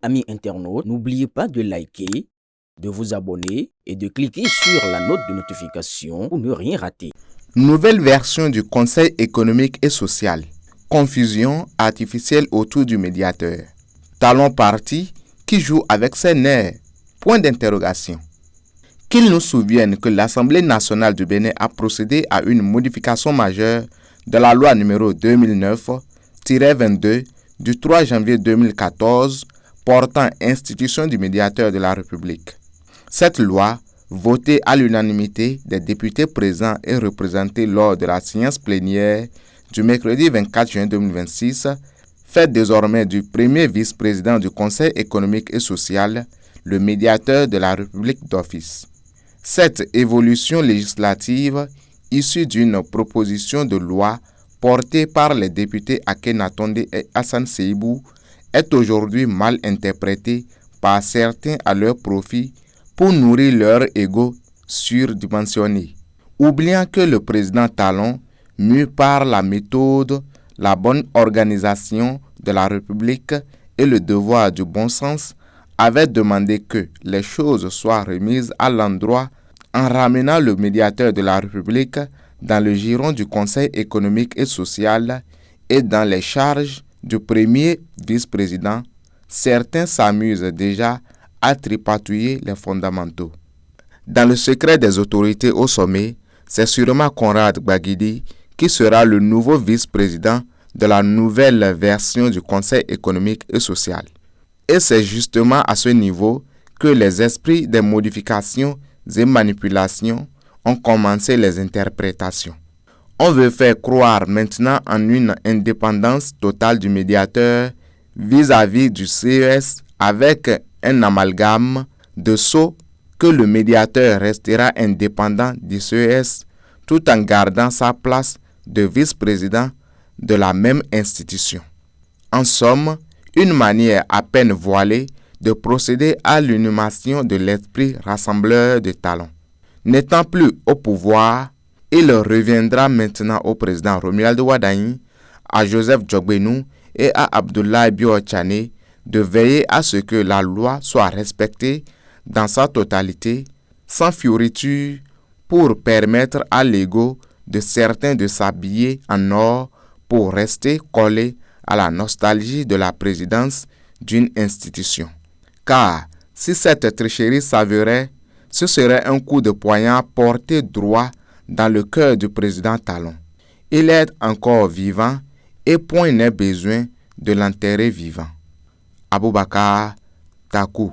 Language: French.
Amis internautes, n'oubliez pas de liker, de vous abonner et de cliquer sur la note de notification pour ne rien rater. Nouvelle version du Conseil économique et social. Confusion artificielle autour du médiateur. Talon parti qui joue avec ses nerfs. Point d'interrogation. Qu'il nous souvienne que l'Assemblée nationale du Bénin a procédé à une modification majeure de la loi numéro 2009-22 du 3 janvier 2014 portant institution du médiateur de la République. Cette loi, votée à l'unanimité des députés présents et représentés lors de la séance plénière du mercredi 24 juin 2026, fait désormais du premier vice-président du Conseil économique et social le médiateur de la République d'office. Cette évolution législative, issue d'une proposition de loi portée par les députés Akhenatonde et Hassan Seibou, est aujourd'hui mal interprétée par certains à leur profit pour nourrir leur ego surdimensionné, oubliant que le président Talon, mu par la méthode, la bonne organisation de la République et le devoir du bon sens, avait demandé que les choses soient remises à l'endroit en ramenant le médiateur de la République dans le giron du Conseil économique et social et dans les charges du premier vice-président. Certains s'amusent déjà à tripatouiller les fondamentaux. Dans le secret des autorités au sommet, c'est sûrement Conrad Gbagidi qui sera le nouveau vice-président de la nouvelle version du Conseil économique et social. Et c'est justement à ce niveau que les esprits des modifications et manipulations ont commencé les interprétations. On veut faire croire maintenant en une indépendance totale du médiateur vis-à-vis du CES avec un amalgame de sceaux que le médiateur restera indépendant du CES tout en gardant sa place de vice-président de la même institution. En somme, une manière à peine voilée de procéder à l'inhumation de l'esprit rassembleur de talents. N'étant plus au pouvoir, il reviendra maintenant au président Romuald Wadagni, à Joseph Djogbenou et à Abdoulaye Bio-Tchane de veiller à ce que la loi soit respectée dans sa totalité, sans fioriture, pour permettre à l'ego de certains de s'habiller en or pour rester collés à la nostalgie de la présidence d'une institution. Car si cette tricherie s'avérait, ce serait un coup de poignard porté droit dans le cœur du président Talon. Il est encore vivant et point n'est besoin de l'enterrer vivant. Aboubakar Takou.